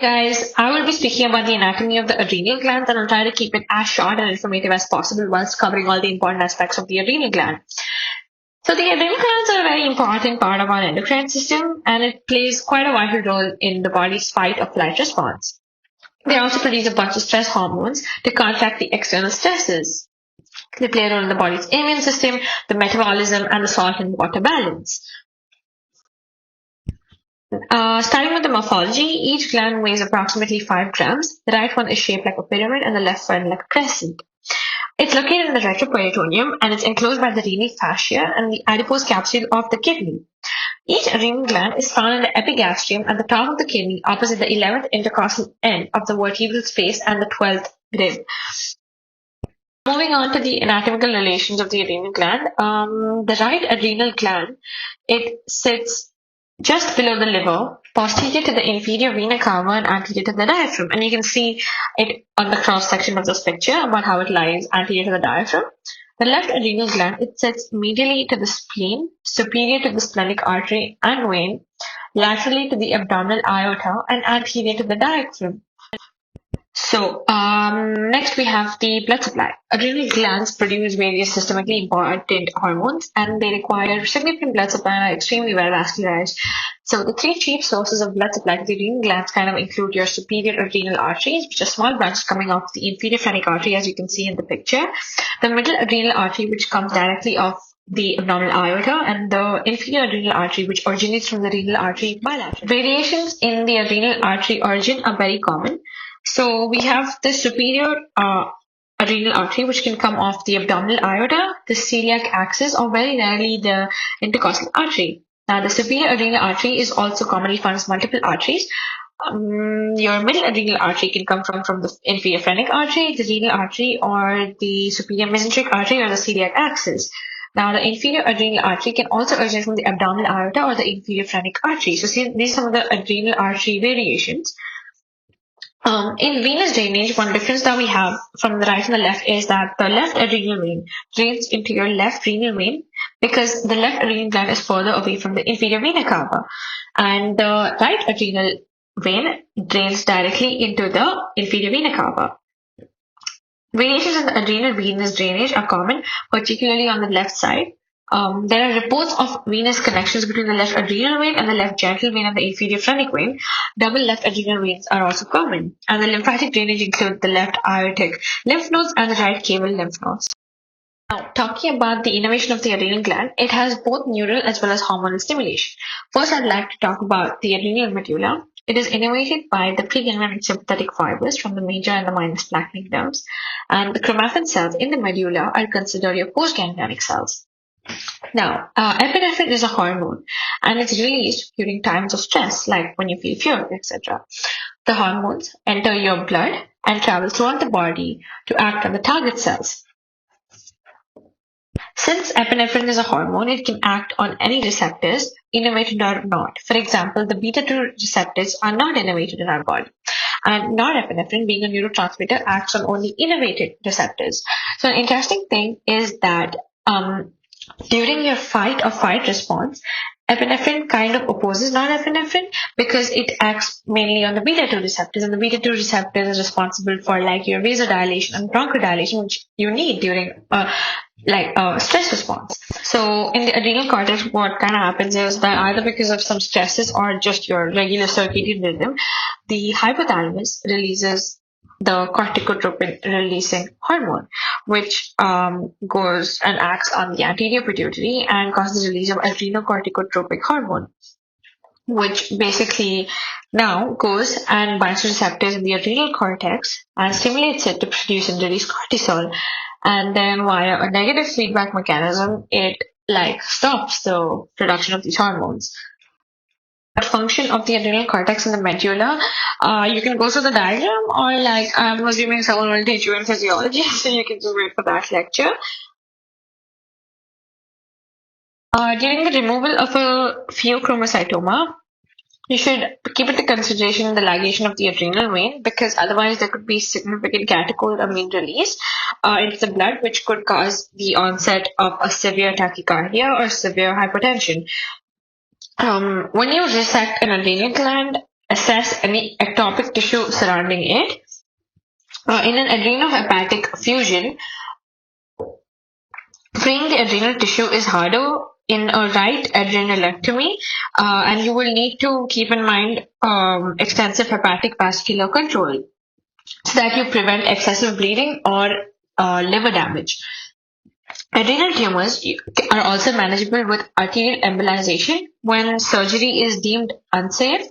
Guys, I will be speaking about the anatomy of the adrenal glands, and I'll try to keep it as short and informative as possible whilst covering all the important aspects of the adrenal gland. So the adrenal glands are a very important part of our endocrine system, and it plays quite a vital role in the body's fight or flight response. They also produce a bunch of stress hormones to counteract the external stresses. They play a role in the body's immune system, the metabolism, and the salt and water balance. Starting with the morphology, each gland weighs approximately 5 grams. The right one is shaped like a pyramid and the left one like a crescent. It's located in the retroperitoneum and it's enclosed by the renal fascia and the adipose capsule of the kidney. Each adrenal gland is found in the epigastrium at the top of the kidney opposite the 11th intercostal end of the vertebral space and the 12th rib. Moving on to the anatomical relations of the adrenal gland, the right adrenal gland, it sits just below the liver, posterior to the inferior vena cava and anterior to the diaphragm. And you can see it on the cross section of this picture about how it lies anterior to the diaphragm. The left adrenal gland, it sits medially to the spleen, superior to the splenic artery and vein, laterally to the abdominal aorta, and anterior to the diaphragm. So, next we have the blood supply. Adrenal glands produce various systemically important hormones and they require significant blood supply and are extremely well vascularized. So, the three chief sources of blood supply to the adrenal glands kind of include your superior adrenal arteries, which are small branches coming off the inferior phrenic artery, as you can see in the picture, the middle adrenal artery, which comes directly off the abdominal aorta, and the inferior adrenal artery, which originates from the renal artery bilateral. Variations in the adrenal artery origin are very common. So we have the superior adrenal artery, which can come off the abdominal aorta, the celiac axis, or very rarely the intercostal artery. Now, the superior adrenal artery is also commonly found as multiple arteries. Your middle adrenal artery can come from the inferior phrenic artery, the renal artery, or the superior mesenteric artery, or the celiac axis. Now, the inferior adrenal artery can also originate from the abdominal aorta or the inferior phrenic artery. So, see, these are some of the adrenal artery variations. In venous drainage, one difference that we have from the right and the left is that the left adrenal vein drains into your left renal vein because the left adrenal gland is further away from the inferior vena cava, and the right adrenal vein drains directly into the inferior vena cava. Variations in the adrenal venous drainage are common, particularly on the left side. There are reports of venous connections between the left adrenal vein and the left genital vein and the inferior phrenic vein. Double left adrenal veins are also common. And the lymphatic drainage includes the left aortic lymph nodes and the right cable lymph nodes. Now, talking about the innervation of the adrenal gland, it has both neural as well as hormonal stimulation. First, I'd like to talk about the adrenal medulla. It is innervated by the preganglionic sympathetic fibers from the major and the minor splanchnic nerves. And the chromaffin cells in the medulla are considered your postganglionic cells. Now, epinephrine is a hormone and it's released during times of stress, like when you feel fear, etc. The hormones enter your blood and travel throughout the body to act on the target cells. Since epinephrine is a hormone, it can act on any receptors, innervated or not. For example, the beta-2 receptors are not innervated in our body. And norepinephrine, being a neurotransmitter, acts on only innervated receptors. So an interesting thing is that during your fight or flight response, epinephrine kind of opposes norepinephrine because it acts mainly on the beta-2 receptors, and the beta-2 receptor is responsible for like your vasodilation and bronchodilation, which you need during stress response. So in the adrenal cortex, what kind of happens is that either because of some stresses or just your regular circadian rhythm, the hypothalamus releases the corticotropin releasing hormone, which goes and acts on the anterior pituitary and causes the release of adrenocorticotropic hormone, which basically now goes and binds to receptors in the adrenal cortex and stimulates it to produce and release cortisol. And then via a negative feedback mechanism, it stops the production of these hormones. The function of the adrenal cortex in the medulla, you can go through the diagram, or I'm assuming someone will teach you in physiology, so you can just wait for that lecture. During the removal of a pheochromocytoma, you should keep into consideration the ligation of the adrenal vein, because otherwise there could be significant catecholamine release into the blood, which could cause the onset of a severe tachycardia or severe hypertension. When you resect an adrenal gland, assess any ectopic tissue surrounding it. In an adrenohepatic fusion, freeing the adrenal tissue is harder in a right adrenalectomy, and you will need to keep in mind extensive hepatic vascular control so that you prevent excessive bleeding or liver damage. Adrenal tumors are also manageable with arterial embolization when surgery is deemed unsafe.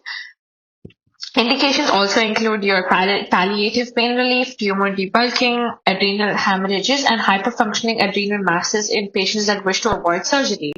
Indications also include your palliative pain relief, tumor debulking, adrenal hemorrhages, and hyperfunctioning adrenal masses in patients that wish to avoid surgery.